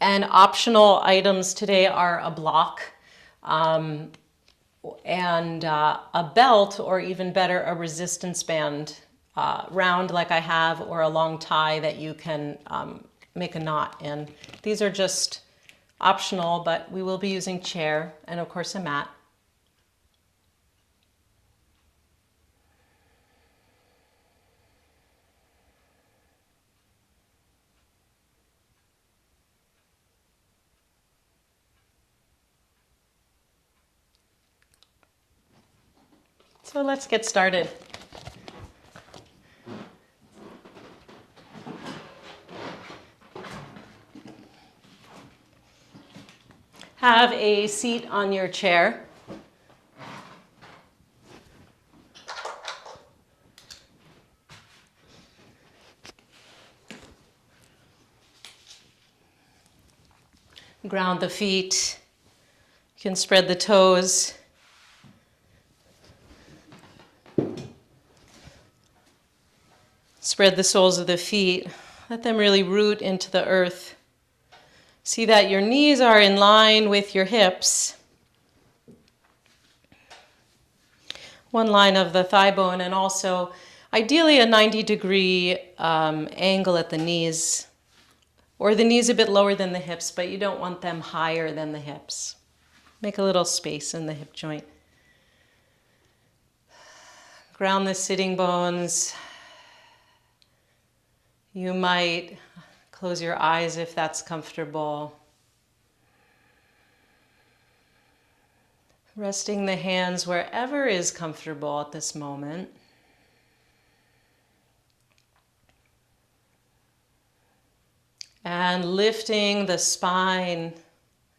And optional items today are a block and a belt, or even better, a resistance band, round like I have, or a long tie that you can make a knot in. These are just optional, but we will be using chair and of course a mat. So let's get started. Have a seat on your chair. Ground the feet. You can spread the toes. Spread the soles of the feet. Let them really root into the earth. See that your knees are in line with your hips. One line of the thigh bone, and also ideally a 90-degree angle at the knees, or the knees a bit lower than the hips, but you don't want them higher than the hips. Make a little space in the hip joint. Ground the sitting bones. You might close your eyes if that's comfortable. Resting the hands wherever is comfortable at this moment. And lifting the spine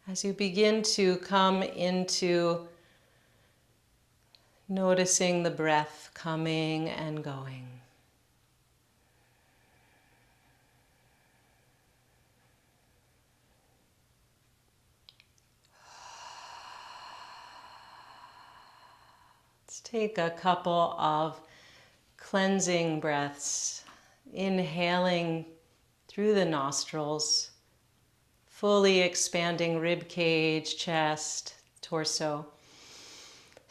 as you begin to come into noticing the breath coming and going. Let's take a couple of cleansing breaths, inhaling through the nostrils, fully expanding rib cage, chest, torso.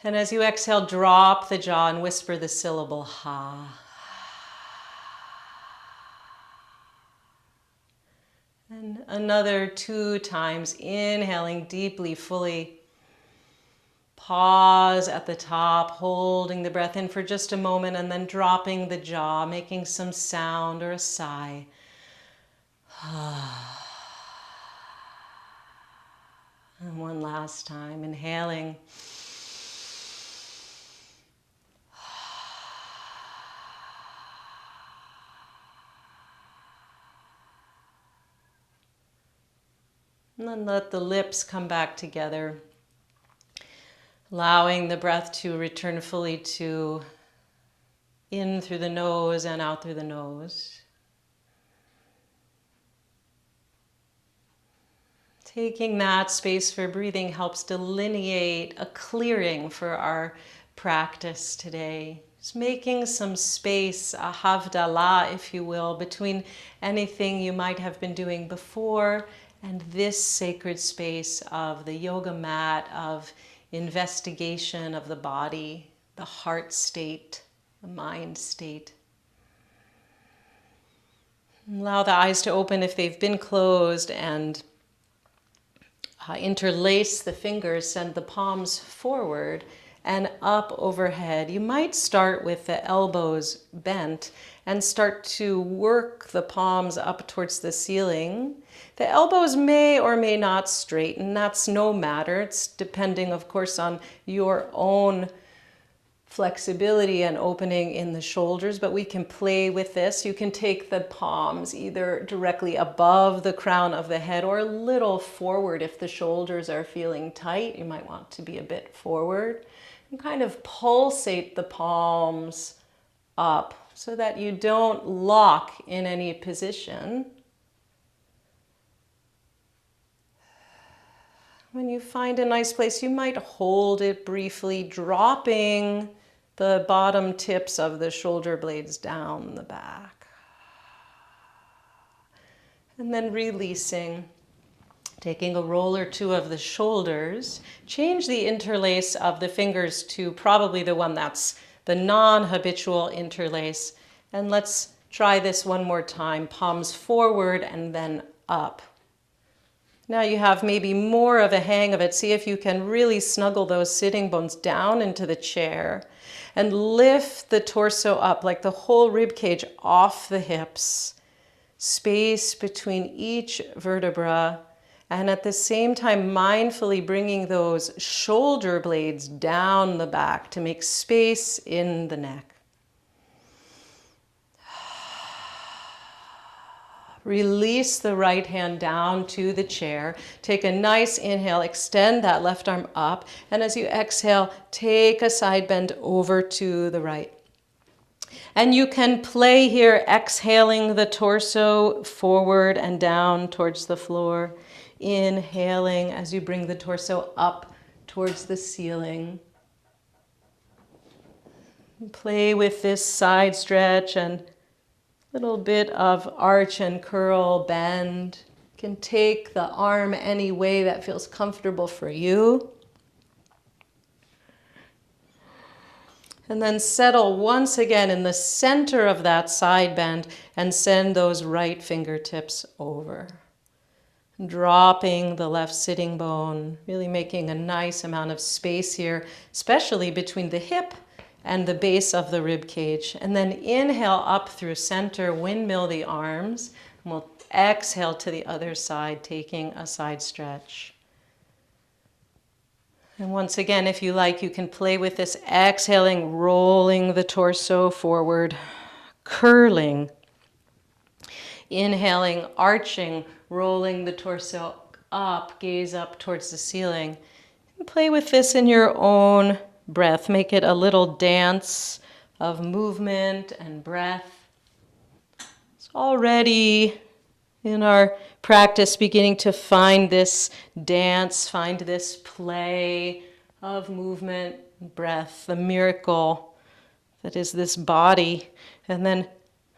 And as you exhale, drop the jaw and whisper the syllable ha. And another 2 times, inhaling deeply, fully. Pause at the top, holding the breath in for just a moment, and then dropping the jaw, making some sound or a sigh. And one last time, inhaling. And then let the lips come back together. Allowing the breath to return fully to in through the nose and out through the nose. Taking that space for breathing helps delineate a clearing for our practice today. Just making some space, a havdalah, if you will, between anything you might have been doing before and this sacred space of the yoga mat, of investigation of the body, the heart state, the mind state. Allow the eyes to open if they've been closed, and interlace the fingers, send the palms forward and up overhead. You might start with the elbows bent and start to work the palms up towards the ceiling. The elbows may or may not straighten. That's no matter. It's depending, of course, on your own flexibility and opening in the shoulders, but we can play with this. You can take the palms either directly above the crown of the head or a little forward. If the shoulders are feeling tight, you might want to be a bit forward. And kind of pulsate the palms up so that you don't lock in any position. When you find a nice place, you might hold it briefly, dropping the bottom tips of the shoulder blades down the back. And then releasing. Taking a roll or two of the shoulders, change the interlace of the fingers to probably the one that's the non-habitual interlace. And let's try this one more time. Palms forward and then up. Now you have maybe more of a hang of it. See if you can really snuggle those sitting bones down into the chair and lift the torso up, like the whole rib cage off the hips. Space between each vertebra. And at the same time, mindfully bringing those shoulder blades down the back to make space in the neck. Release the right hand down to the chair. Take a nice inhale, extend that left arm up. And as you exhale, take a side bend over to the right. And you can play here, exhaling the torso forward and down towards the floor. Inhaling as you bring the torso up towards the ceiling. Play with this side stretch and a little bit of arch and curl, bend. You can take the arm any way that feels comfortable for you. And then settle once again in the center of that side bend and send those right fingertips over. Dropping the left sitting bone, really making a nice amount of space here, especially between the hip and the base of the rib cage. And then inhale up through center, windmill the arms. And we'll exhale to the other side, taking a side stretch. And once again, if you like, you can play with this, exhaling, rolling the torso forward, curling. Inhaling, arching, rolling the torso up, gaze up towards the ceiling. And play with this in your own breath. Make it a little dance of movement and breath. It's already in our practice beginning to find this dance, find this play of movement, breath, the miracle that is this body. And then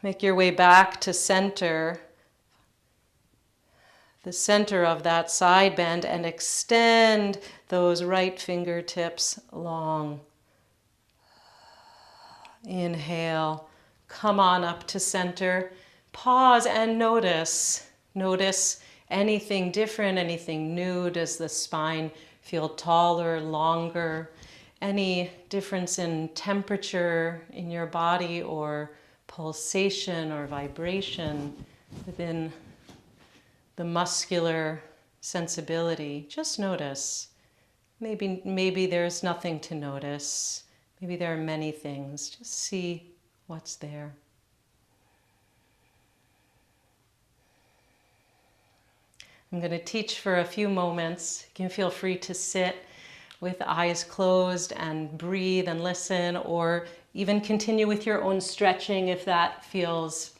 make your way back to center, the center of that side bend, and extend those right fingertips long. Inhale, come on up to center. Pause and notice. Notice anything different, anything new. Does the spine feel taller, longer? Any difference in temperature in your body or pulsation or vibration within the muscular sensibility? Just notice. Maybe there's nothing to notice. Maybe there are many things. Just see what's there. I'm going to teach for a few moments. You can feel free to sit with eyes closed and breathe and listen, or even continue with your own stretching if that feels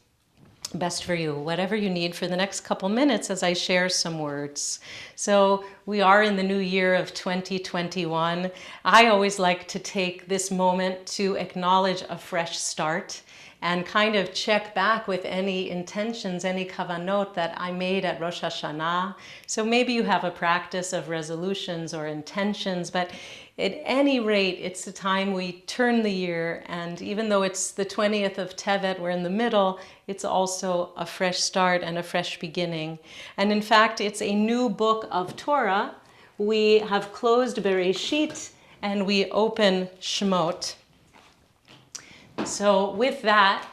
best for you. Whatever you need for the next couple minutes as I share some words. So we are in the new year of 2021. I always like to take this moment to acknowledge a fresh start and kind of check back with any intentions, any kavanot that I made at Rosh Hashanah. So maybe you have a practice of resolutions or intentions, but at any rate, it's the time we turn the year, and even though it's the 20th of Tevet, we're in the middle, it's also a fresh start and a fresh beginning. And in fact, it's a new book of Torah. We have closed Bereshit and we open Shemot. So with that,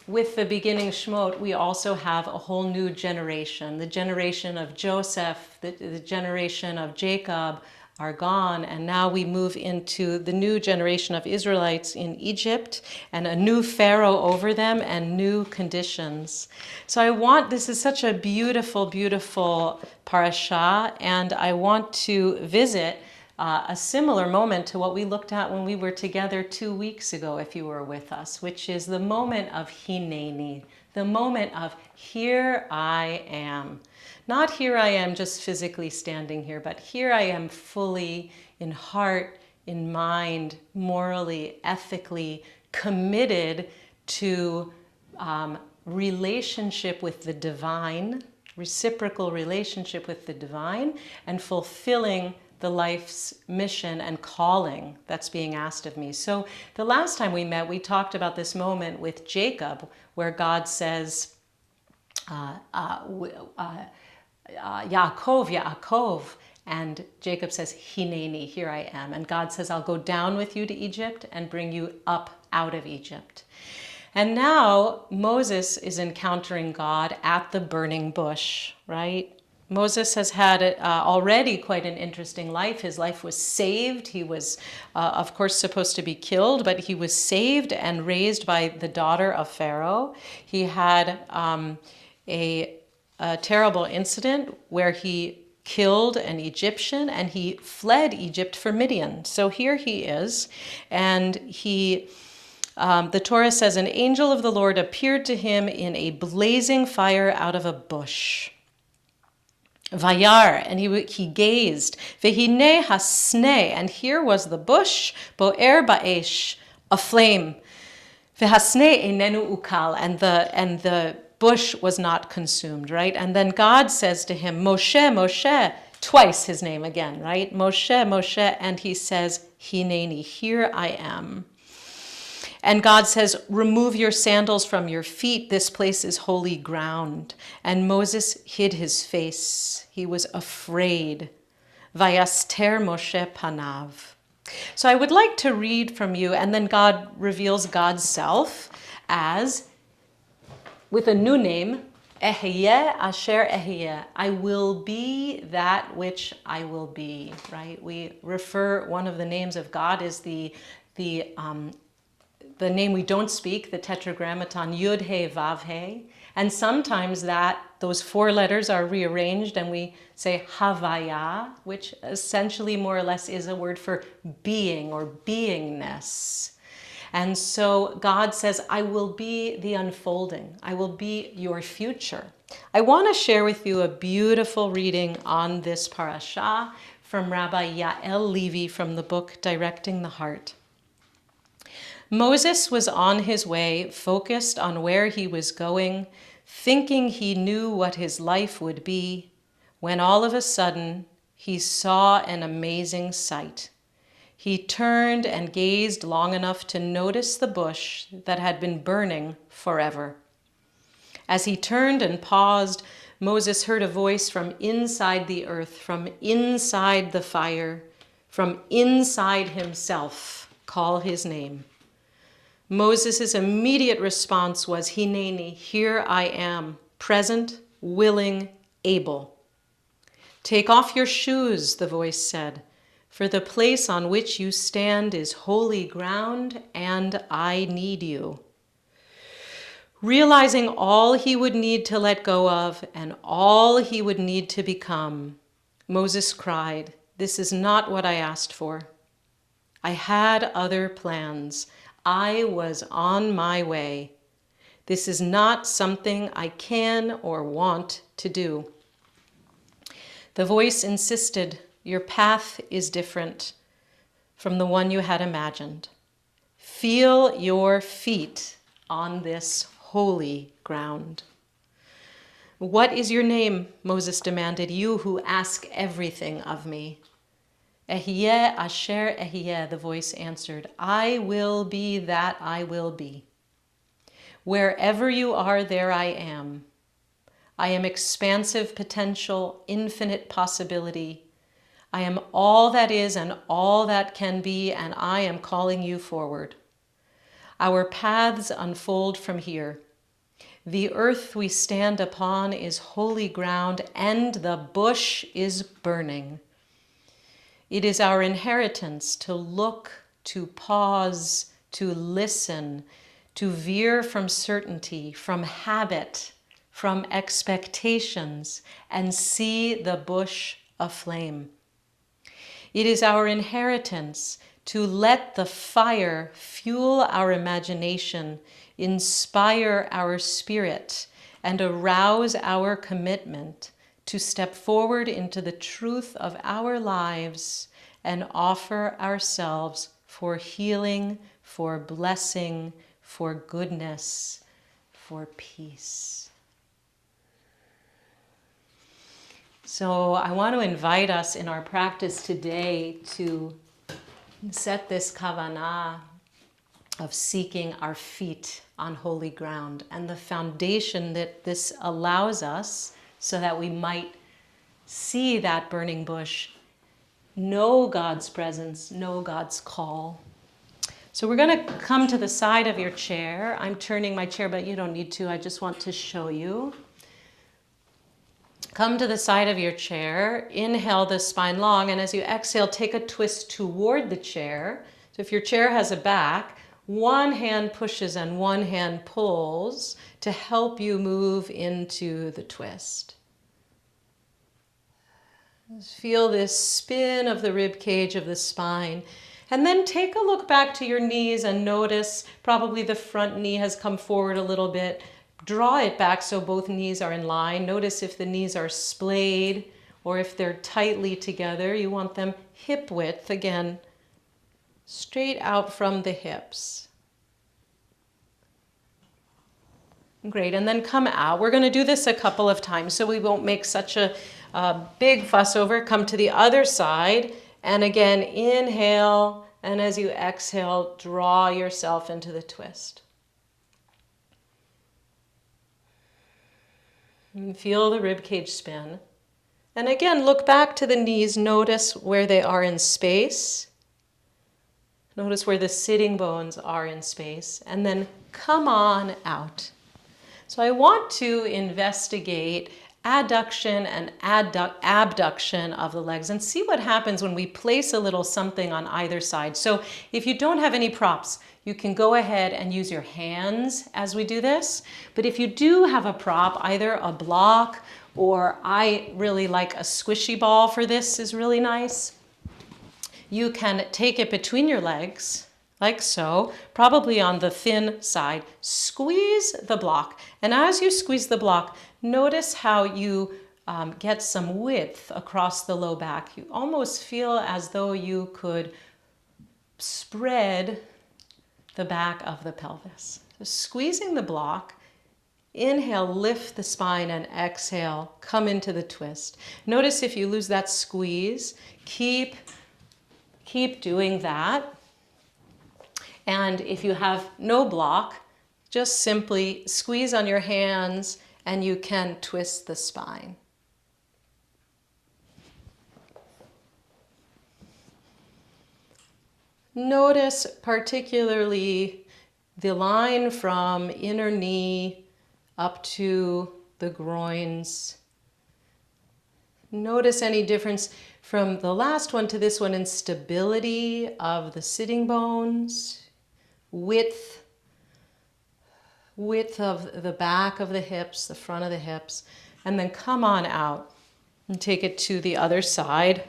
with the beginning Shemot, we also have a whole new generation. The generation of Joseph, the generation of Jacob are gone, and now we move into the new generation of Israelites in Egypt and a new Pharaoh over them and new conditions. So this is such a beautiful, beautiful parasha, and I want to visit a similar moment to what we looked at when we were together 2 weeks ago, if you were with us, which is the moment of Hineni, the moment of here I am. Not here I am just physically standing here, but here I am fully in heart, in mind, morally, ethically committed to relationship with the divine, reciprocal relationship with the divine and fulfilling the life's mission and calling that's being asked of me. So the last time we met, we talked about this moment with Jacob where God says, Yaakov, Yaakov. And Jacob says, Hineni, here I am. And God says, I'll go down with you to Egypt and bring you up out of Egypt. And now Moses is encountering God at the burning bush, right? Moses has had already quite an interesting life. His life was saved. He was, of course, supposed to be killed, but he was saved and raised by the daughter of Pharaoh. He had a terrible incident where he killed an Egyptian and he fled Egypt for Midian. So here he is, and the Torah says, an angel of the Lord appeared to him in a blazing fire out of a bush. Vayar, and he gazed. Vehine hasne, and here was the bush, boer ba'esh, aflame. Vehasne enenu ukal, and the bush was not consumed, right? And then God says to him, Moshe, Moshe, twice his name again, right? Moshe, Moshe, and he says, Hineni, here I am. And God says, remove your sandals from your feet. This place is holy ground. And Moses hid his face. He was afraid. Vayaster Moshe panav. So I would like to read from you, and then God reveals God's self as, with a new name, Ehyeh asher ehyeh. I will be that which I will be, right? We refer, one of the names of God is the name we don't speak, the Tetragrammaton, Yud He Vav He. And sometimes those four letters are rearranged and we say Havaya, which essentially more or less is a word for being or beingness. And so God says, I will be the unfolding. I will be your future. I want to share with you a beautiful reading on this parasha from Rabbi Yael Levi from the book Directing the Heart. Moses was on his way, focused on where he was going, thinking he knew what his life would be, when all of a sudden he saw an amazing sight. He turned and gazed long enough to notice the bush that had been burning forever. As he turned and paused, Moses heard a voice from inside the earth, from inside the fire, from inside himself, call his name. Moses' immediate response was, Hineni, here I am, present, willing, able. Take off your shoes, the voice said, for the place on which you stand is holy ground, and I need you. Realizing all he would need to let go of and all he would need to become, Moses cried, this is not what I asked for. I had other plans. I was on my way. This is not something I can or want to do. The voice insisted, your path is different from the one you had imagined. Feel your feet on this holy ground. What is your name? Moses demanded, you who ask everything of me. Ehyeh asher ehyeh, the voice answered, I will be that I will be. Wherever you are, there I am. I am expansive potential, infinite possibility. I am all that is and all that can be, and I am calling you forward. Our paths unfold from here. The earth we stand upon is holy ground, and the bush is burning. It is our inheritance to look, to pause, to listen, to veer from certainty, from habit, from expectations, and see the bush aflame. It is our inheritance to let the fire fuel our imagination, inspire our spirit, and arouse our commitment to step forward into the truth of our lives and offer ourselves for healing, for blessing, for goodness, for peace. So I want to invite us in our practice today to set this kavanah of seeking our feet on holy ground and the foundation that this allows us so that we might see that burning bush, know God's presence, know God's call. So we're going to come to the side of your chair. I'm turning my chair, but you don't need to. I just want to show you. Come to the side of your chair, inhale the spine long, and as you exhale, take a twist toward the chair. So if your chair has a back, one hand pushes and one hand pulls to help you move into the twist. Just feel this spin of the rib cage of the spine. And then take a look back to your knees and notice probably the front knee has come forward a little bit. Draw it back so both knees are in line. Notice if the knees are splayed or if they're tightly together. You want them hip width, again, straight out from the hips. Great, and then come out. We're going to do this a couple of times so we won't make such a big fuss over it. Come to the other side, and again, inhale, and as you exhale, draw yourself into the twist. And feel the rib cage spin. And again, look back to the knees. Notice where they are in space. Notice where the sitting bones are in space. And then come on out. So I want to investigate adduction and abduction of the legs and see what happens when we place a little something on either side. So if you don't have any props, you can go ahead and use your hands as we do this. But if you do have a prop, either a block or I really like a squishy ball for this is really nice. You can take it between your legs, like so, probably on the thin side. Squeeze the block. And as you squeeze the block, notice how you get some width across the low back. You almost feel as though you could spread the back of the pelvis. So squeezing the block, inhale, lift the spine, and exhale, come into the twist. Notice if you lose that squeeze, keep doing that. And if you have no block, just simply squeeze on your hands and you can twist the spine. Notice particularly the line from inner knee up to the groins. Notice any difference from the last one to this one in stability of the sitting bones, width of the back of the hips, the front of the hips, and then come on out and take it to the other side.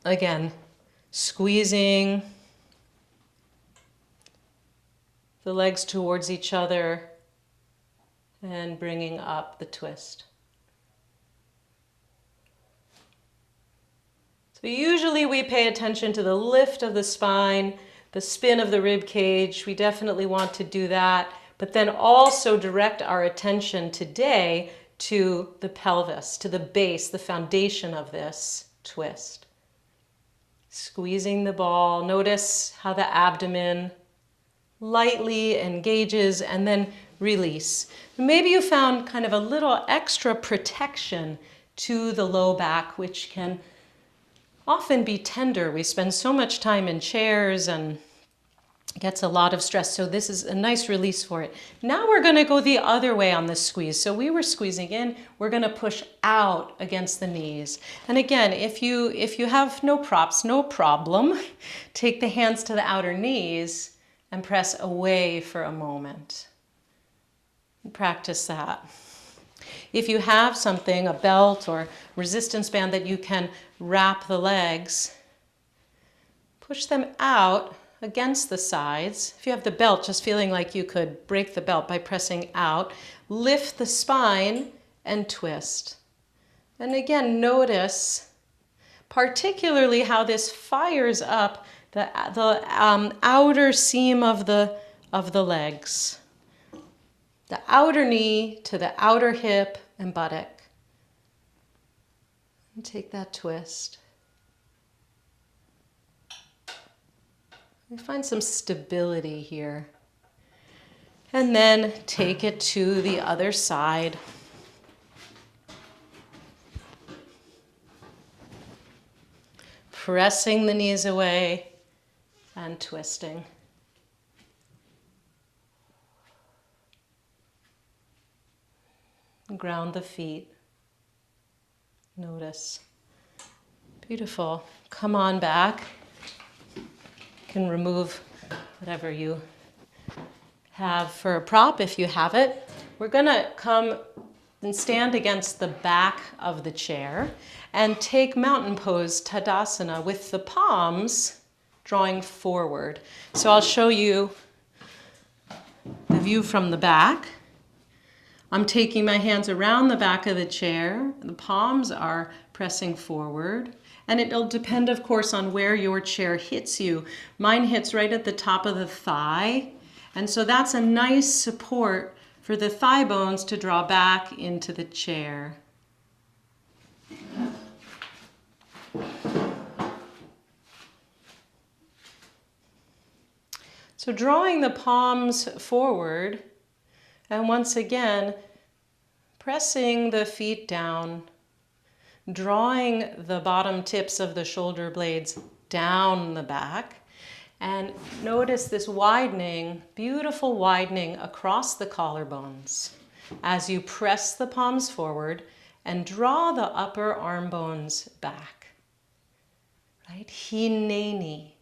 Again, squeezing the legs towards each other and bringing up the twist. So usually we pay attention to the lift of the spine, the spin of the rib cage. We definitely want to do that, but then also direct our attention today to the pelvis, to the base, the foundation of this twist. Squeezing the ball. Notice how the abdomen lightly engages and then release. Maybe you found kind of a little extra protection to the low back, which can often be tender. We spend so much time in chairs and it gets a lot of stress. So this is a nice release for it. Now we're going to go the other way on the squeeze. So we were squeezing in, we're going to push out against the knees. And again, if you have no props, no problem. Take the hands to the outer knees and press away for a moment. Practice that. If you have something, a belt or resistance band that you can wrap the legs, push them out against the sides. If you have the belt, just feeling like you could break the belt by pressing out, lift the spine and twist. And again, notice particularly how this fires up the outer seam of the legs. The outer knee to the outer hip and buttock. And take that twist. And find some stability here. And then take it to the other side. Pressing the knees away and twisting. Ground the feet. Notice. Beautiful. Come on back. You can remove whatever you have for a prop if you have it. We're going to come and stand against the back of the chair and take mountain pose, Tadasana, with the palms drawing forward. So I'll show you the view from the back. I'm taking my hands around the back of the chair. The palms are pressing forward. And it'll depend, of course, on where your chair hits you. Mine hits right at the top of the thigh. And so that's a nice support for the thigh bones to draw back into the chair. So drawing the palms forward, and once again, pressing the feet down, drawing the bottom tips of the shoulder blades down the back, and notice this widening, beautiful widening across the collarbones as you press the palms forward and draw the upper arm bones back. Right? Hineni.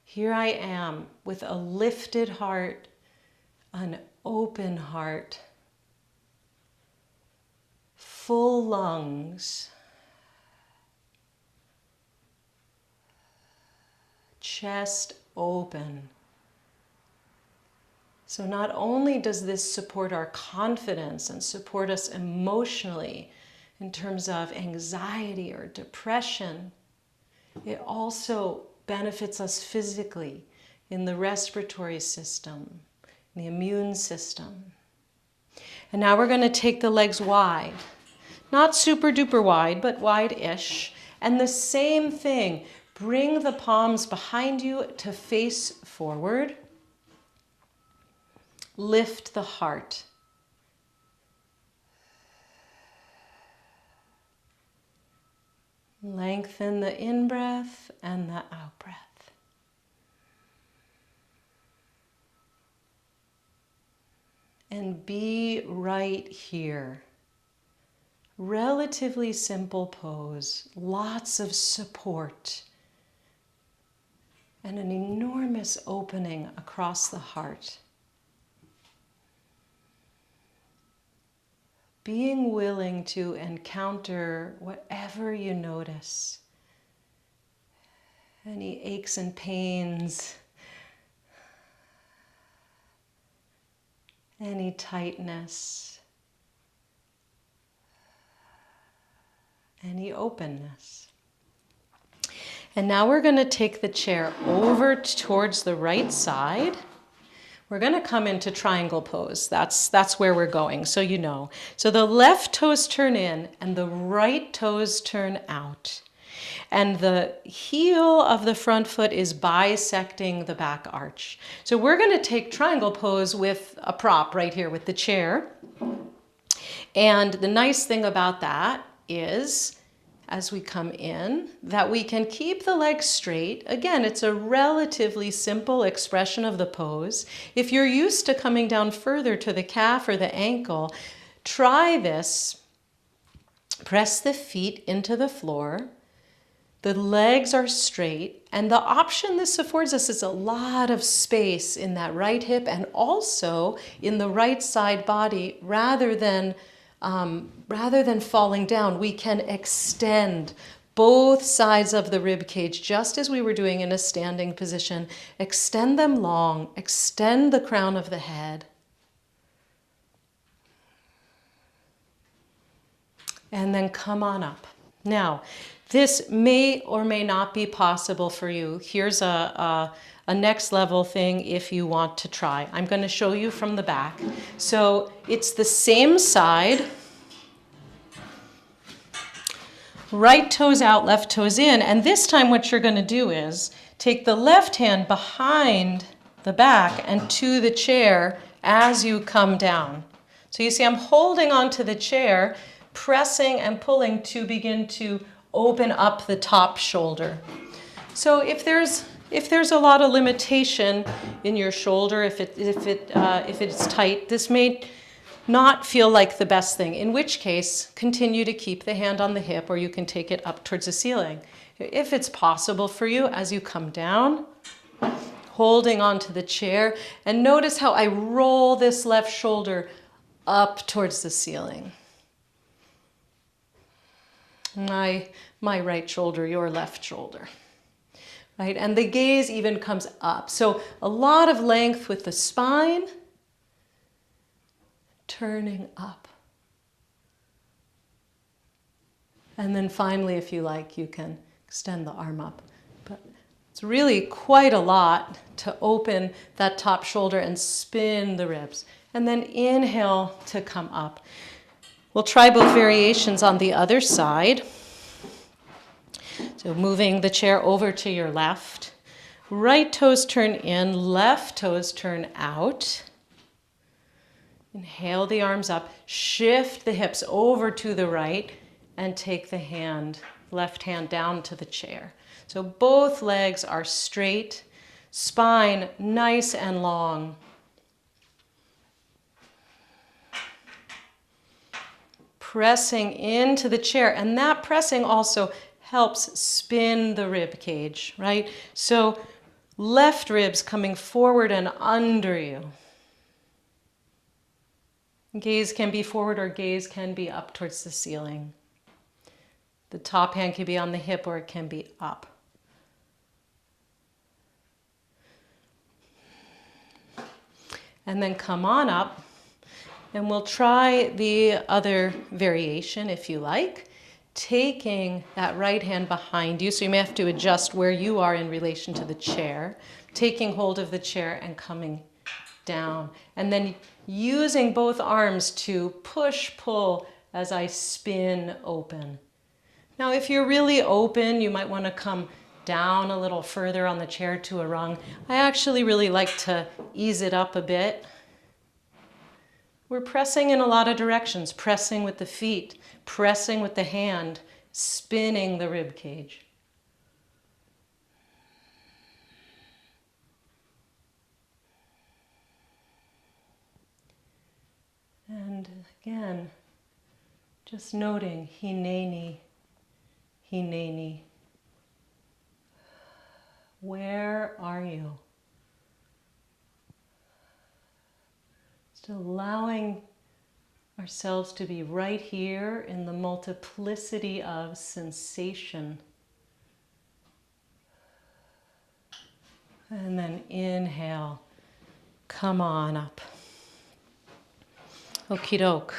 Here I am with a lifted heart, an open heart, full lungs, chest open. So not only does this support our confidence and support us emotionally in terms of anxiety or depression, it also benefits us physically in the respiratory system, the immune system. And now we're going to take the legs wide. Not super duper wide, but wide-ish. And the same thing, bring the palms behind you to face forward. Lift the heart. Lengthen the in-breath and the out-breath. And be right here. Relatively simple pose, lots of support, and an enormous opening across the heart. Being willing to encounter whatever you notice, any aches and pains, any tightness, any openness. And now we're going to take the chair over towards the right side. We're going to come into triangle pose. That's where we're going, so you know. So the left toes turn in and the right toes turn out. And the heel of the front foot is bisecting the back arch. So we're going to take triangle pose with a prop right here with the chair. And the nice thing about that is, as we come in, that we can keep the legs straight. Again, it's a relatively simple expression of the pose. If you're used to coming down further to the calf or the ankle, try this. Press the feet into the floor. The legs are straight, and the option this affords us is a lot of space in that right hip and also in the right side body. Rather than falling down, we can extend both sides of the rib cage just as we were doing in a standing position. Extend them long, extend the crown of the head. And then come on up. Now, this may or may not be possible for you. Here's a next level thing if you want to try. I'm going to show you from the back. So it's the same side. Right toes out, left toes in. And this time what you're going to do is take the left hand behind the back and to the chair as you come down. So you see I'm holding onto the chair, pressing and pulling to begin to open up the top shoulder. So if there's a lot of limitation in your shoulder, if it's tight, this may not feel like the best thing, in which case continue to keep the hand on the hip, or you can take it up towards the ceiling. If it's possible for you, as you come down, holding onto the chair, and notice how I roll this left shoulder up towards the ceiling. My right shoulder, your left shoulder. Right? And the gaze even comes up. So a lot of length with the spine, turning up. And then finally, if you like, you can extend the arm up. But it's really quite a lot to open that top shoulder and spin the ribs. And then inhale to come up. We'll try both variations on the other side. So moving the chair over to your left. Right toes turn in, left toes turn out. Inhale the arms up, shift the hips over to the right, and take the left hand down to the chair. So both legs are straight, spine nice and long. Pressing into the chair, and that pressing also helps spin the rib cage, right? So left ribs coming forward and under you. Gaze can be forward or gaze can be up towards the ceiling. The top hand can be on the hip or it can be up. And then come on up, and we'll try the other variation if you like. Taking that right hand behind you, so you may have to adjust where you are in relation to the chair. Taking hold of the chair and coming down. And then using both arms to push, pull as I spin open. Now, if you're really open, you might want to come down a little further on the chair to a rung. I actually really like to ease it up a bit. We're pressing in a lot of directions, pressing with the feet, pressing with the hand, spinning the rib cage. And again, just noting, hineni, hineni. Where are you? Just allowing ourselves to be right here in the multiplicity of sensation. And then inhale, come on up. Okie doke.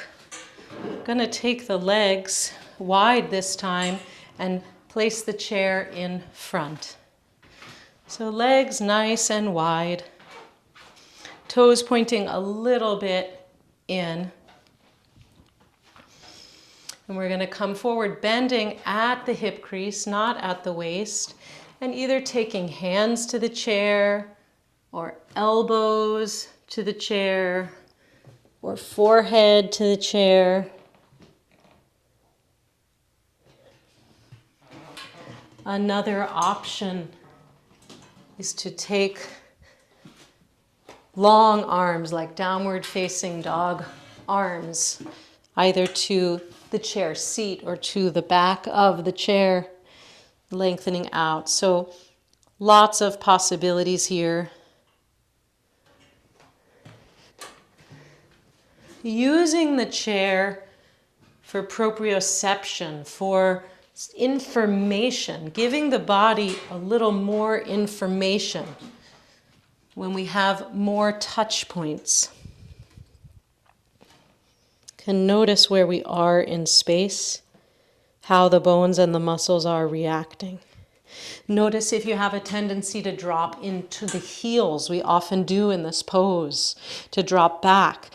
I'm going to take the legs wide this time and place the chair in front. So legs nice and wide. Toes pointing a little bit in. And we're going to come forward, bending at the hip crease, not at the waist, and either taking hands to the chair or elbows to the chair or forehead to the chair. Another option is to take long arms, like downward facing dog arms, either to the chair seat or to the back of the chair, lengthening out. So lots of possibilities here. Using the chair for proprioception, for information, giving the body a little more information when we have more touch points. Can notice where we are in space, how the bones and the muscles are reacting. Notice if you have a tendency to drop into the heels. We often do in this pose, to drop back.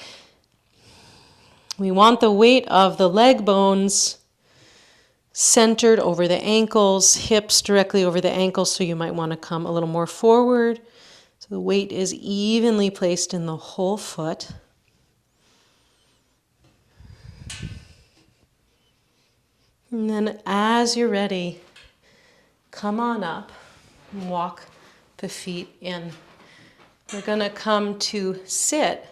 We want the weight of the leg bones centered over the ankles, hips directly over the ankles, so you might want to come a little more forward. So the weight is evenly placed in the whole foot. And then as you're ready, come on up and walk the feet in. We're going to come to sit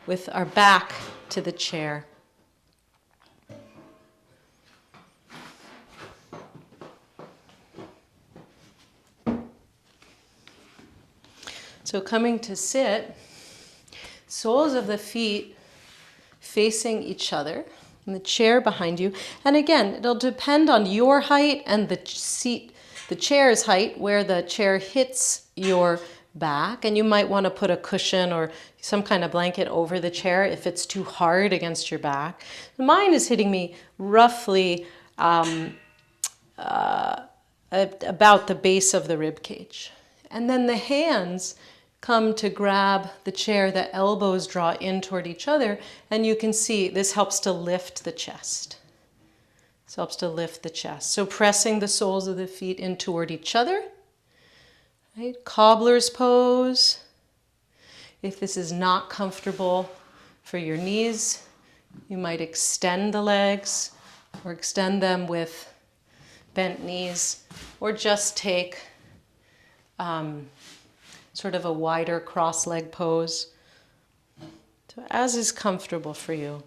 with our back to the chair. So coming to sit, soles of the feet facing each other, and the chair behind you. And again, it'll depend on your height and the chair's height, where the chair hits your back. And you might want to put a cushion or some kind of blanket over the chair if it's too hard against your back. Mine is hitting me roughly about the base of the rib cage. And then the hands come to grab the chair, the elbows draw in toward each other, and you can see this helps to lift the chest. This helps to lift the chest. So pressing the soles of the feet in toward each other. Right? Cobbler's pose. If this is not comfortable for your knees, you might extend the legs or extend them with bent knees, or just take sort of a wider cross-leg pose. So as is comfortable for you.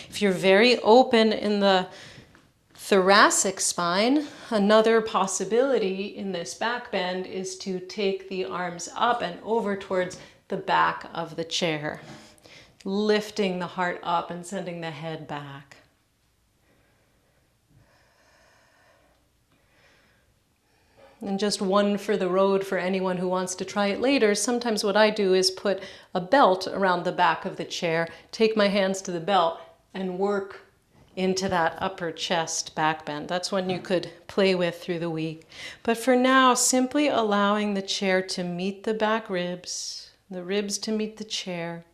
If you're very open in the thoracic spine, another possibility in this back bend is to take the arms up and over towards the back of the chair, lifting the heart up and sending the head back. And just one for the road for anyone who wants to try it later. Sometimes what I do is put a belt around the back of the chair, take my hands to the belt, and work into that upper chest back bend. That's one you could play with through the week. But for now, simply allowing the chair to meet the back ribs, the ribs to meet the chair.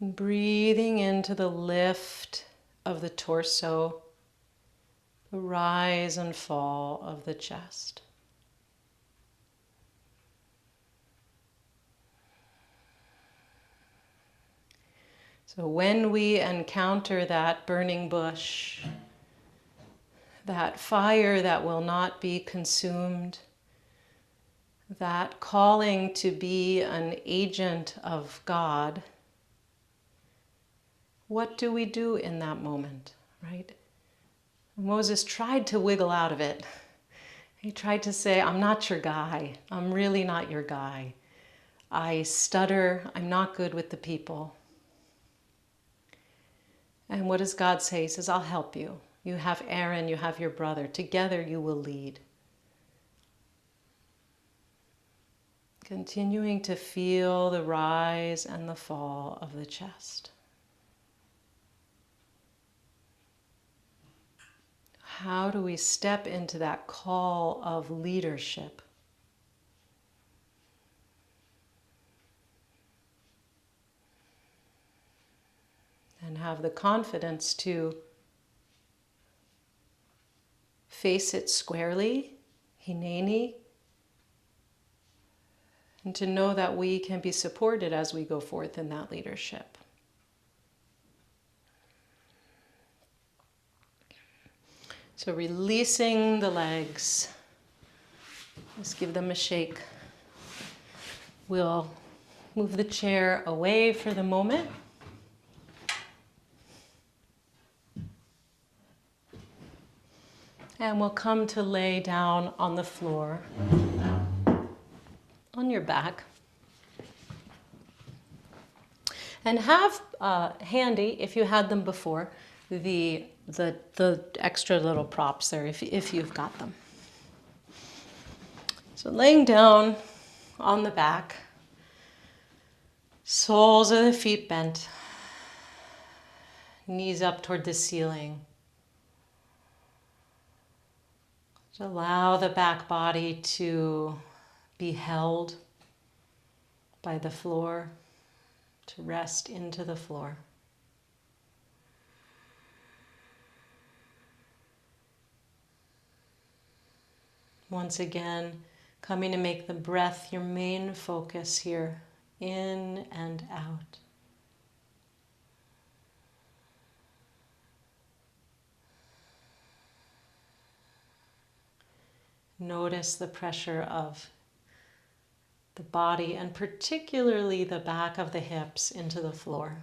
And breathing into the lift of the torso, the rise and fall of the chest. So when we encounter that burning bush, that fire that will not be consumed, that calling to be an agent of God, what do we do in that moment, right? Moses tried to wiggle out of it. He tried to say, I'm not your guy. I'm really not your guy. I stutter. I'm not good with the people. And what does God say? He says, I'll help you. You have Aaron, you have your brother. Together you will lead. Continuing to feel the rise and the fall of the chest. How do we step into that call of leadership? And have the confidence to face it squarely, hineni, and to know that we can be supported as we go forth in that leadership. So releasing the legs, just give them a shake. We'll move the chair away for the moment. And we'll come to lay down on the floor, on your back. And have handy, if you had them before, the extra little props there, if you've got them. So laying down on the back, soles of the feet bent, knees up toward the ceiling. Just allow the back body to be held by the floor, to rest into the floor. Once again, coming to make the breath your main focus here, in and out. Notice the pressure of the body and particularly the back of the hips into the floor.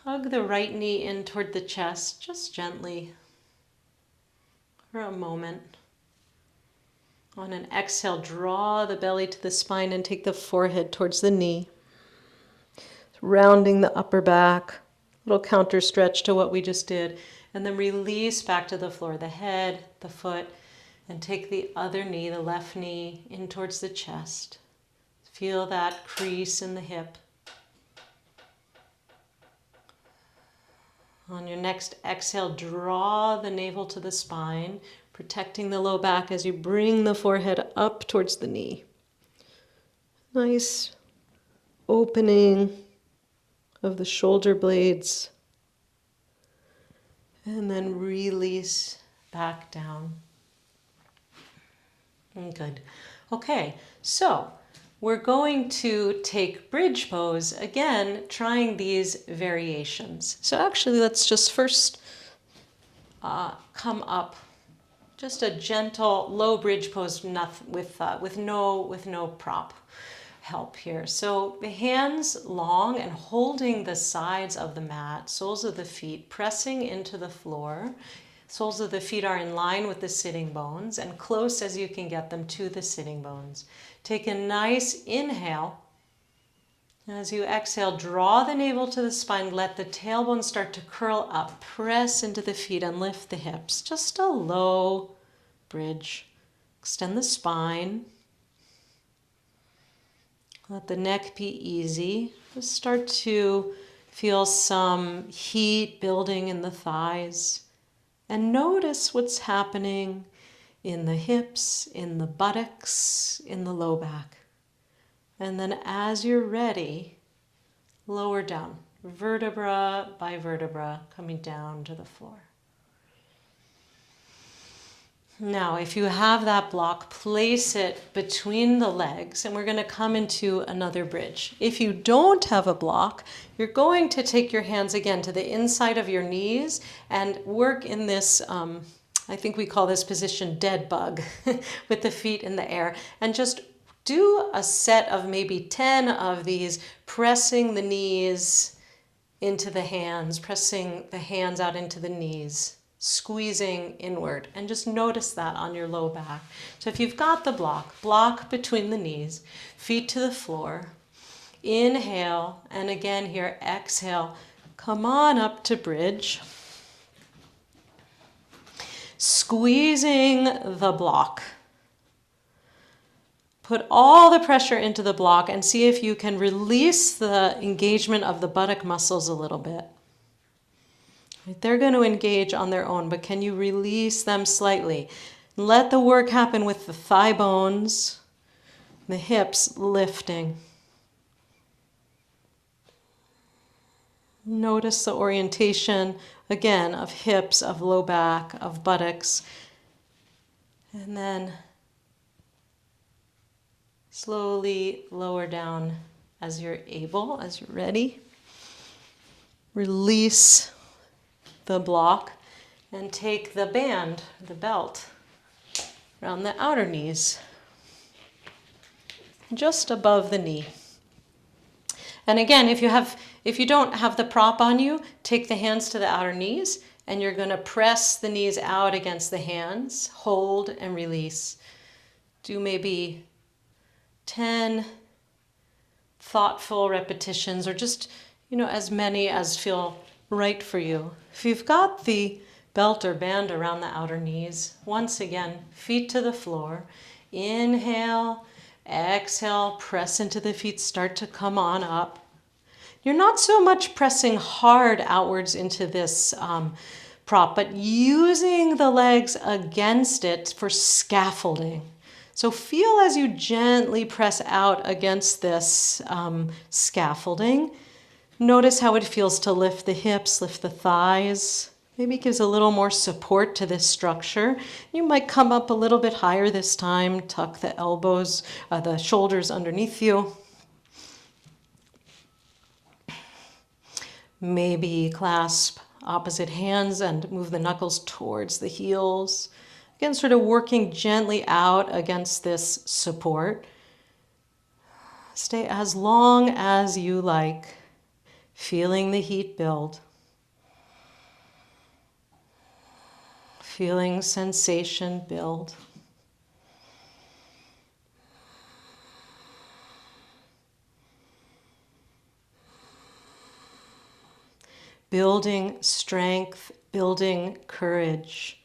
Hug the right knee in toward the chest, just gently, for a moment. On an exhale, draw the belly to the spine and take the forehead towards the knee. Rounding the upper back, little counter stretch to what we just did. And then release back to the floor, the head, the foot, and take the other knee, the left knee, in towards the chest. Feel that crease in the hip. On your next exhale, draw the navel to the spine, protecting the low back as you bring the forehead up towards the knee. Nice opening of the shoulder blades. And then release back down. Good. Okay, so we're going to take bridge pose, again, trying these variations. So actually, let's just first come up. Just a gentle, low bridge pose with no prop help here. So the hands long and holding the sides of the mat, soles of the feet pressing into the floor. Soles of the feet are in line with the sitting bones and close as you can get them to the sitting bones. Take a nice inhale. As you exhale, draw the navel to the spine. Let the tailbone start to curl up. Press into the feet and lift the hips. Just a low bridge. Extend the spine. Let the neck be easy. Just start to feel some heat building in the thighs. And notice what's happening in the hips, in the buttocks, in the low back. And then as you're ready, lower down, vertebra by vertebra, coming down to the floor. Now, if you have that block, place it between the legs, and we're going to come into another bridge. If you don't have a block, you're going to take your hands again to the inside of your knees and work in this, I think we call this position dead bug, with the feet in the air, and just do a set of maybe 10 of these, pressing the knees into the hands, pressing the hands out into the knees, squeezing inward, and just notice that on your low back. So if you've got the block between the knees, feet to the floor, inhale, and again here, exhale, come on up to bridge. Squeezing the block. Put all the pressure into the block and see if you can release the engagement of the buttock muscles a little bit. They're going to engage on their own, but can you release them slightly? Let the work happen with the thigh bones, the hips lifting. Notice the orientation, again, of hips, of low back, of buttocks. And then slowly lower down as you're able, as you're ready. Release the block and take the band, the belt, around the outer knees, just above the knee. And again, if you don't have the prop on you, take the hands to the outer knees, and you're going to press the knees out against the hands, hold and release. Do maybe 10 thoughtful repetitions, or just, as many as feel right for you. If you've got the belt or band around the outer knees, once again, feet to the floor. Inhale, exhale, press into the feet, start to come on up. You're not so much pressing hard outwards into this prop, but using the legs against it for scaffolding. So feel as you gently press out against this scaffolding. Notice how it feels to lift the hips, lift the thighs, Maybe it gives a little more support to this structure. You might come up a little bit higher this time, tuck the elbows, the shoulders underneath you. Maybe clasp opposite hands and move the knuckles towards the heels. Again, sort of working gently out against this support. Stay as long as you like, feeling the heat build. Feeling sensation build. Building strength, building courage.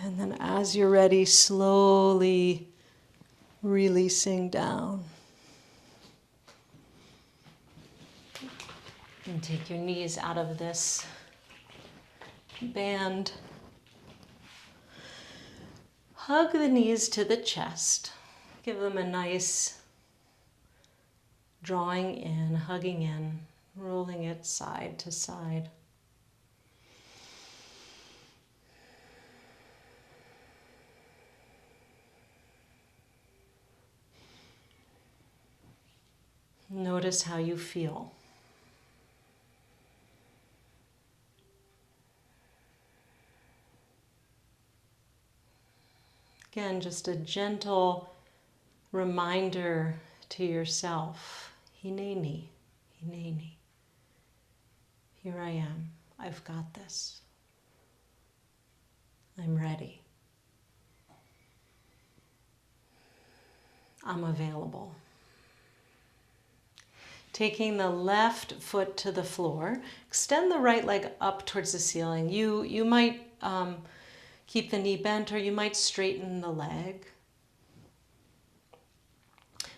And then as you're ready, slowly releasing down. And take your knees out of this band. Hug the knees to the chest. Give them a nice drawing in, hugging in, rolling it side to side. Notice how you feel. Again, just a gentle reminder to yourself, Hineni, Hineni. Here I am, I've got this. I'm ready. I'm available. Taking the left foot to the floor, extend the right leg up towards the ceiling. You might keep the knee bent, or you might straighten the leg.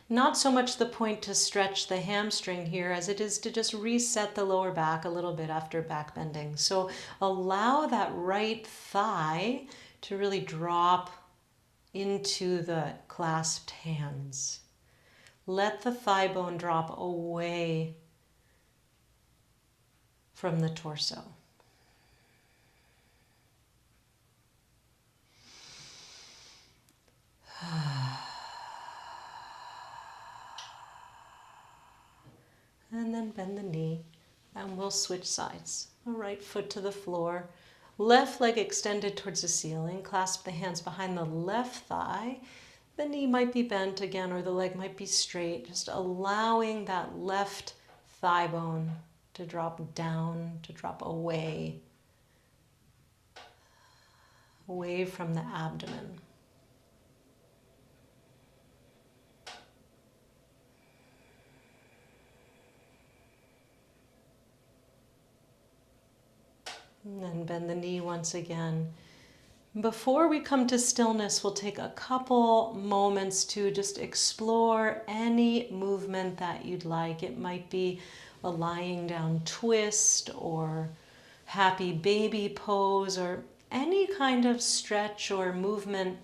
Not so much the point to stretch the hamstring here as it is to just reset the lower back a little bit after back bending. So allow that right thigh to really drop into the clasped hands. Let the thigh bone drop away from the torso. And then bend the knee, and we'll switch sides. The right foot to the floor, left leg extended towards the ceiling. Clasp the hands behind the left thigh. The knee might be bent again, or the leg might be straight. Just allowing that left thigh bone to drop down, to drop away from the abdomen. And then bend the knee once again. Before we come to stillness, we'll take a couple moments to just explore any movement that you'd like. It might be a lying down twist or happy baby pose, or any kind of stretch or movement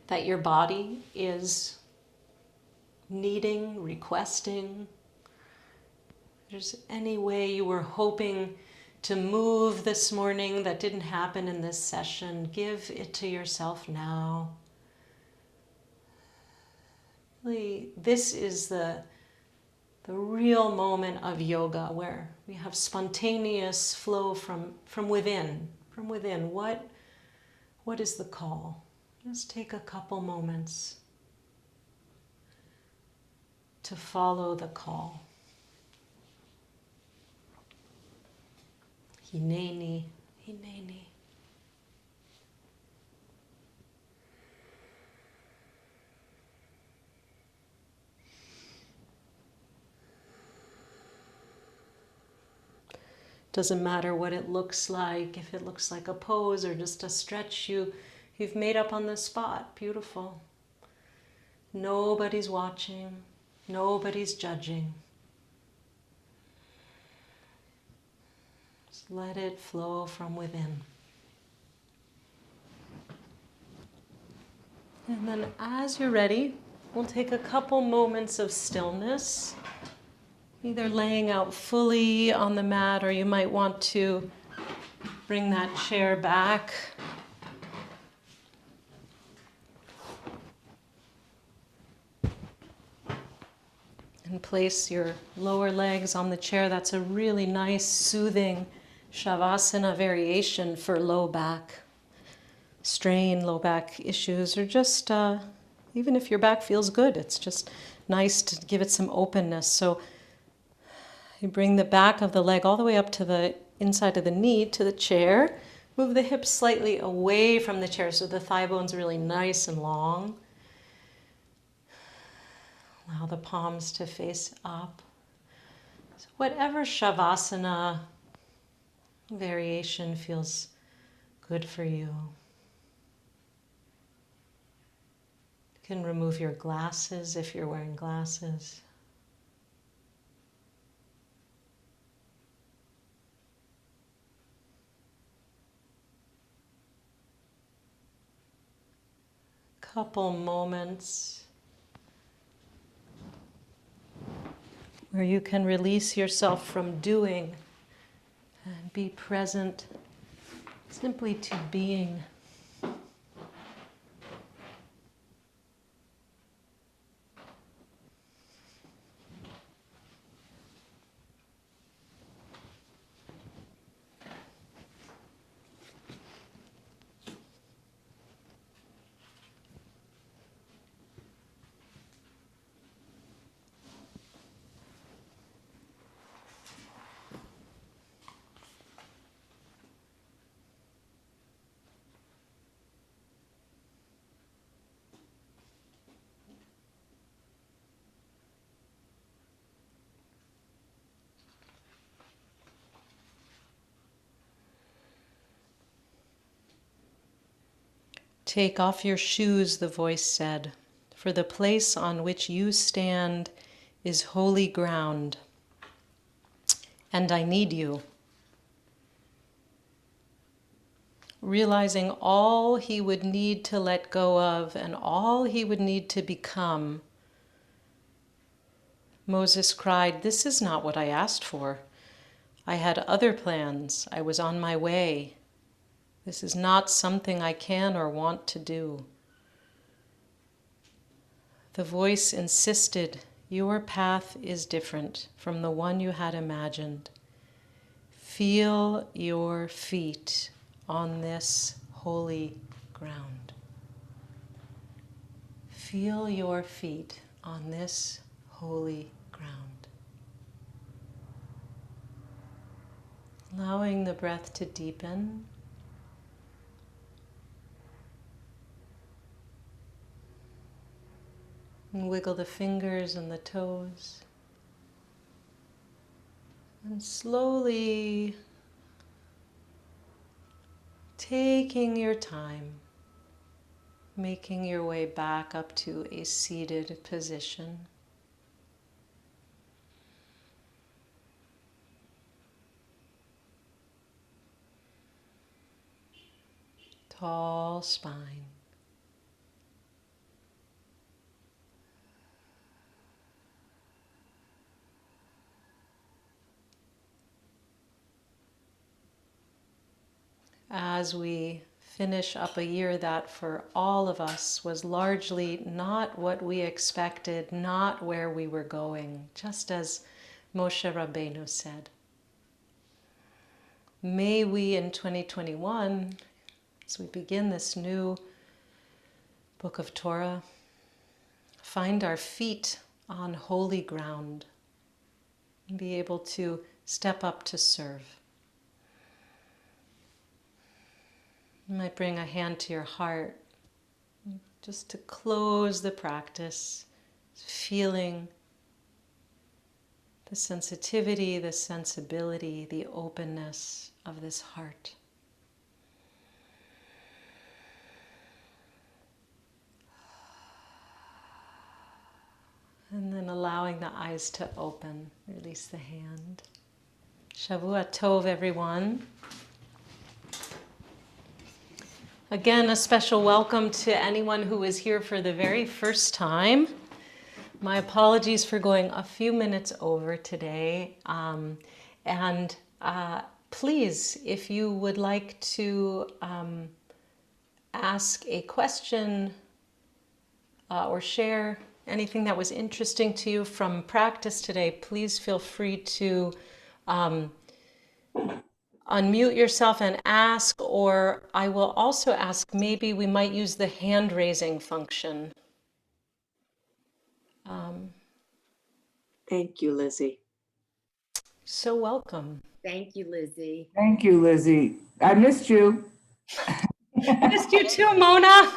that your body is needing, requesting. If there's any way you were hoping to move this morning that didn't happen in this session, give it to yourself now. Really, this is the real moment of yoga, where we have spontaneous flow from within. From within, what is the call? Just take a couple moments to follow the call. Hineni, Hineni. Doesn't matter what it looks like, if it looks like a pose or just a stretch you've made up on the spot. Beautiful. Nobody's watching, nobody's judging. Let it flow from within. And then as you're ready, we'll take a couple moments of stillness, either laying out fully on the mat, or you might want to Bring that chair back. And place your lower legs on the chair. That's a really nice, soothing Shavasana variation for low back strain, low back issues, or just even if your back feels good, it's just nice to give it some openness. So you bring the back of the leg all the way up to the inside of the knee to the chair. Move the hips slightly away from the chair so the thigh bone's really nice and long. Allow the palms to face up. So whatever Shavasana variation feels good for you. You can remove your glasses if you're wearing glasses. Couple moments where you can release yourself from doing and be present simply to being. Take off your shoes, the voice said, for the place on which you stand is holy ground, and I need you. Realizing all he would need to let go of and all he would need to become, Moses cried, "This is not what I asked for. I had other plans. I was on my way. This is not something I can or want to do." The voice insisted, "Your path is different from the one you had imagined. Feel your feet on this holy ground. Feel your feet on this holy ground." Allowing the breath to deepen. And wiggle the fingers and the toes. And slowly taking your time, making your way back up to a seated position. Tall spine. As we finish up a year that for all of us was largely not what we expected, not where we were going, just as Moshe Rabbeinu said. May we in 2021, as we begin this new book of Torah, find our feet on holy ground and be able to step up to serve. You might bring a hand to your heart just to close the practice, feeling the sensitivity, the sensibility, the openness of this heart. And then allowing the eyes to open, release the hand. Shavua Tov, everyone. Again, a special welcome to anyone who is here for the very first time. My apologies for going a few minutes over today. please, if you would like to ask a question or share anything that was interesting to you from practice today, please feel free to unmute yourself and ask, or I will also ask, maybe we might use the hand raising function. Thank you, Lizzie. So welcome. Thank you, Lizzie. Thank you, Lizzie. I missed you. Missed you too, Mona.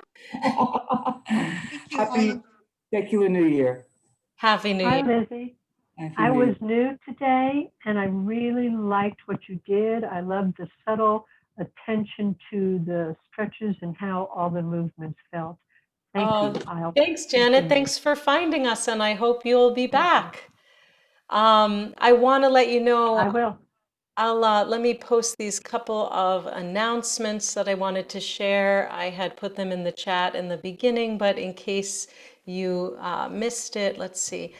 Happy secular New Year. Happy New Hi, Year. Lizzie. Happy I New was Year. new today, and I really liked what you did. I loved the subtle attention to the stretches and how all the movements felt. Thank you. Thanks, Janet. continue. Thanks for finding us, and I hope you'll be back. I want to let you know. I will. I'll let me post these couple of announcements that I wanted to share. I had put them in the chat in the beginning, but in case you missed it, let's see.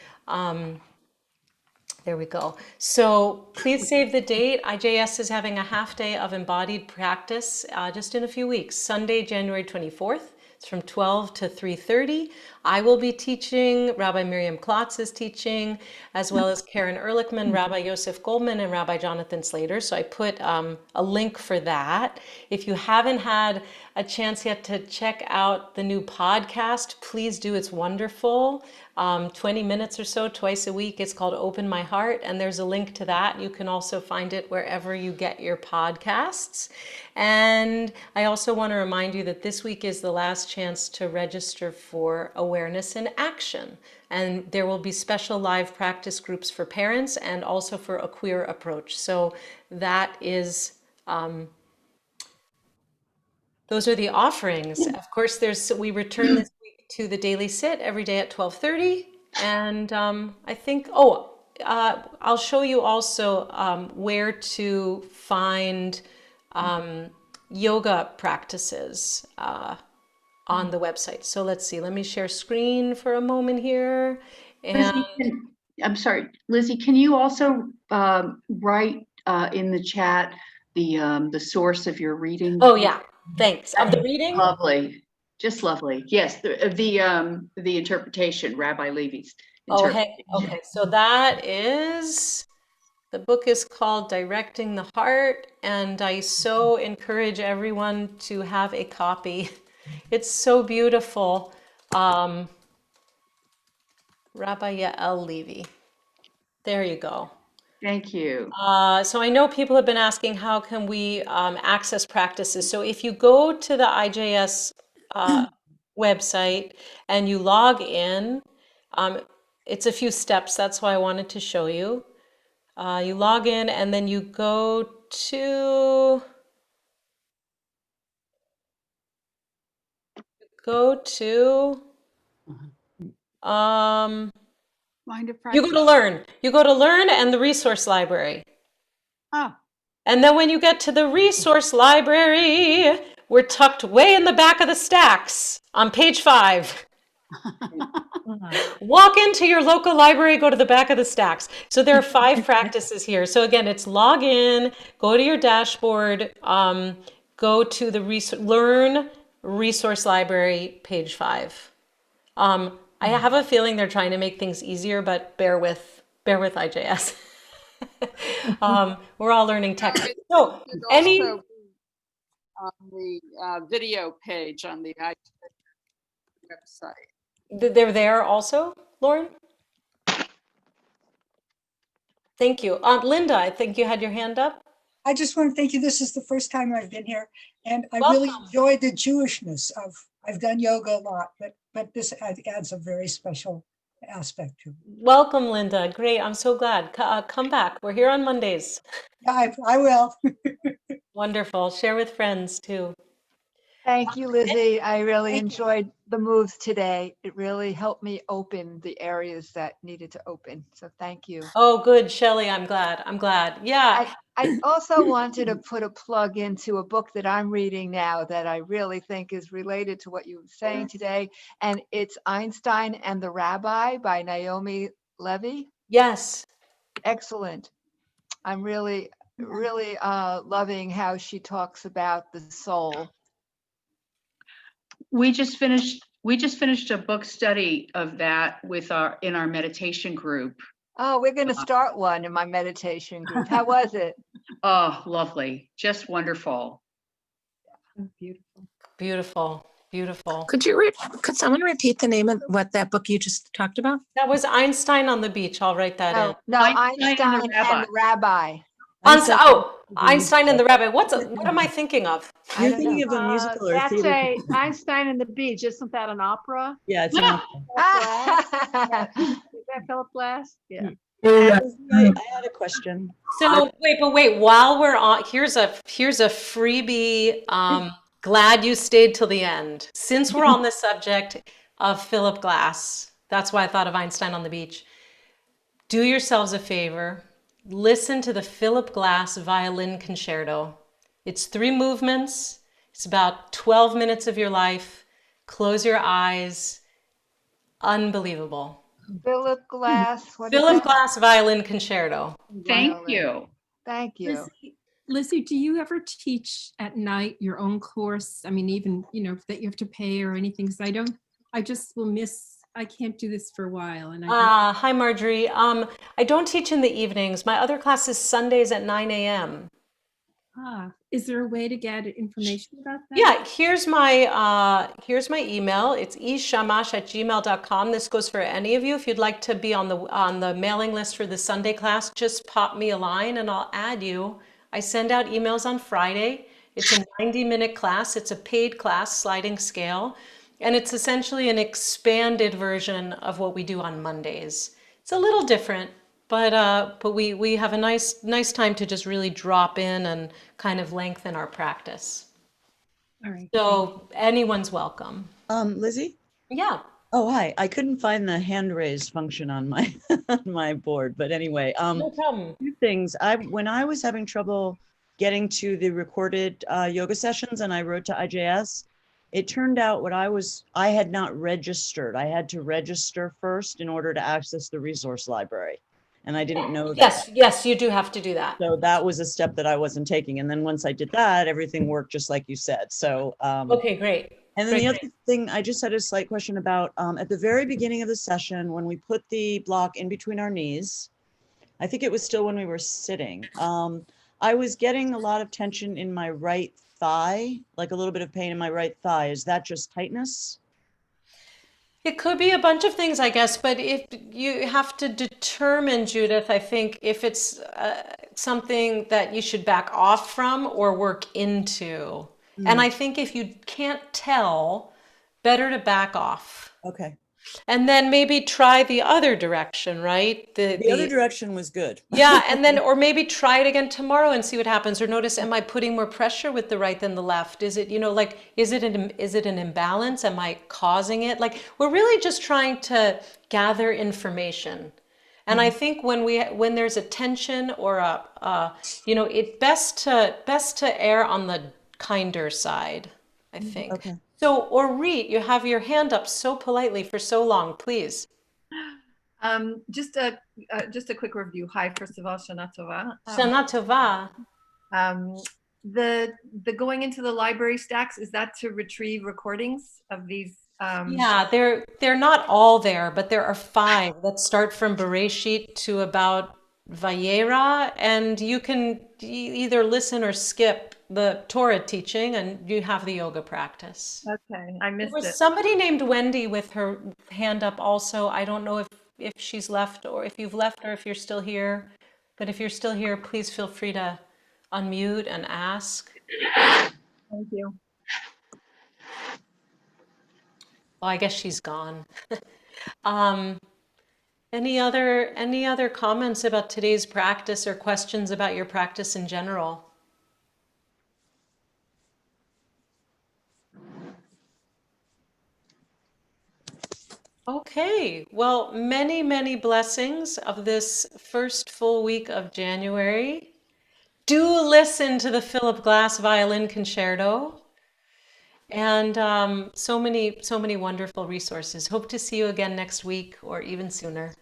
There we go. So please save the date. IJS is having a half day of embodied practice just in a few weeks. Sunday, January 24th. It's from 12 to 3:30. I will be teaching, Rabbi Miriam Klotz is teaching, as well as Karen Ehrlichman, Rabbi Yosef Goldman, and Rabbi Jonathan Slater. So I put a link for that. If you haven't had a chance yet to check out the new podcast, please do. It's wonderful. 20 minutes or so twice a week. It's called Open My Heart, and there's a link to that. You can also find it wherever you get your podcasts. And I also want to remind you that this week is the last chance to register for Awareness in Action. And there will be special live practice groups for parents and also for a queer approach. So that is those are the offerings. Of course, we return this week to the daily sit every day at 12:30. And I think, I'll show you also where to find yoga practices on the website. So let's see, let me share screen for a moment here. And Lizzie, I'm sorry, Lizzie, can you also write in the chat the source of your reading? oh yeah, thanks. Of the reading? Lovely, just lovely. Yes, the interpretation, Rabbi Levy's Oh, interpretation. hey, okay. So that is, the book is called Directing the Heart, and I so encourage everyone to have a copy. It's so beautiful. Rabbi Yael Levy. There you go. Thank you. So I know people have been asking, how can we access practices? So if you go to the IJS website and you log in, it's a few steps. That's why I wanted to show you. You log in and then you go to you go to learn. You go to learn and the resource library. Oh. And then when you get to the resource library, we're tucked way in the back of the stacks on page 5. Walk into your local library, go to the back of the stacks. So there are 5 practices here. So again, it's log in, go to your dashboard, go to the learn resource library, page 5. I have a feeling they're trying to make things easier, but bear with IJS. We're all learning tech. So any also on the video page on the website. They're there also, Lauren? Thank you. Linda, I think you had your hand up. I just want to thank you. This is the first time I've been here, and I Welcome. really enjoyed the Jewishness of. I've done yoga a lot, but this adds a very special aspect to it. Welcome, Linda. Great. I'm so glad. Come back. We're here on Mondays. Yeah, I will. Wonderful. Share with friends too. Thank you, Lizzie. I really Thank you. enjoyed the moves today. It really helped me open the areas that needed to open. So thank you. Oh, good, Shelley. I'm glad. Yeah. I also wanted to put a plug into a book that I'm reading now that I really think is related to what you were saying today. And it's Einstein and the Rabbi by Naomi Levy. Yes. Excellent. I'm really really loving how she talks about the soul. We just finished a book study of that in our meditation group. Oh, we're going to start one in my meditation group. How was it? Oh, lovely. Just wonderful. Beautiful. Beautiful, beautiful. Could someone repeat the name of what that book you just talked about? That was Einstein on the Beach. I'll write that in. No, Einstein and the Einstein and the rabbi. Einstein and the Rabbi. What am I thinking of? I You're don't thinking know. of a musical or a That's theater. Einstein and the Beach. Isn't that an opera? Yeah, it's an opera. Is that Philip Glass? Yeah. Yeah. I had a question. So wait. While we're on, here's a freebie. Glad you stayed till the end. Since we're on the subject of Philip Glass, that's why I thought of Einstein on the Beach. Do yourselves a favor. Listen to the Philip Glass Violin Concerto. It's 3 movements. It's about 12 minutes of your life. Close your eyes. Unbelievable. Philip Glass. What is Philip that? Glass Violin Concerto. Thank you. Thank you. Lizzie, do you ever teach at night your own course? I mean, even, that you have to pay or anything? Because I just will I can't do this for a while. And Hi, Marjorie. I don't teach in the evenings. My other class is Sundays at 9 a.m. Is there a way to get information about that? Yeah, here's my email. It's eshamash@gmail.com. This goes for any of you. If you'd like to be on the mailing list for the Sunday class, just pop me a line and I'll add you. I send out emails on Friday. It's a 90-minute class. It's a paid class, sliding scale. And it's essentially an expanded version of what we do on Mondays. It's a little different, but we have a nice time to just really drop in and kind of lengthen our practice. All right. So anyone's welcome. Lizzie? Yeah. Oh, hi. I couldn't find the hand raise function on my on my board, but anyway, No problem. 2 things. When I was having trouble getting to the recorded yoga sessions and I wrote to IJS, it turned out I had not registered. I had to register first in order to access the resource library. And I didn't know that. Yes, you do have to do that. So that was a step that I wasn't taking. And then once I did that, everything worked just like you said. So, Okay, great. and then Great. the other thing, I just had a slight question about, at the very beginning of the session, when we put the block in between our knees, I think it was still when we were sitting, I was getting a lot of tension in my right thigh, like a little bit of pain in my right thigh. Is that just tightness? It could be a bunch of things, I guess, but if you have to determine, Judith, I think if it's something that you should back off from or work into. And I think if you can't tell, better to back off. Okay. And then maybe try the other direction, right? The other direction was good. Yeah, and then, or maybe try it again tomorrow and see what happens. Or notice, am I putting more pressure with the right than the left? Is it, is it an imbalance? Am I causing it? Like, we're really just trying to gather information. And I think when there's a tension or it's best to err on the kinder side, I think. Okay. So, Orit, you have your hand up so politely for so long, please. Just a quick review. Hi, first of all, Shana Tova. Shana Tova. The going into the library stacks, is that to retrieve recordings of these? Yeah, they're not all there, but there are 5 that start from Bereshit to about Vayera, and you can either listen or skip the Torah teaching, and you have the yoga practice. Okay, I missed There was it. somebody named Wendy with her hand up also. I don't know if she's left or if you've left or if you're still here. But if you're still here, please feel free to unmute and ask. Thank you. Well, I guess she's gone. Any other comments about today's practice or questions about your practice in general? Okay, well, many, many blessings of this first full week of January. Do listen to the Philip Glass Violin Concerto. And so many wonderful resources. Hope to see you again next week or even sooner.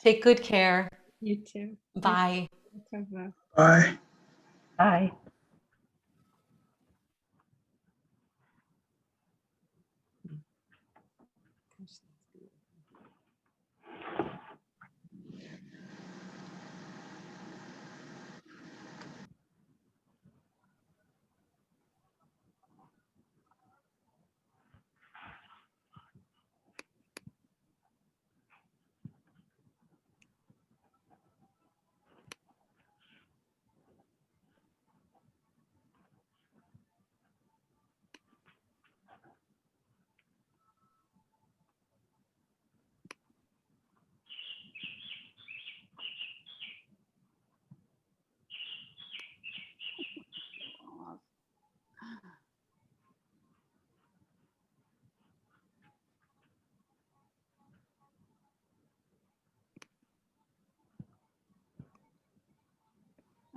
Take good care. You too. Bye. Let's have a- Bye. Bye.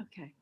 Okay.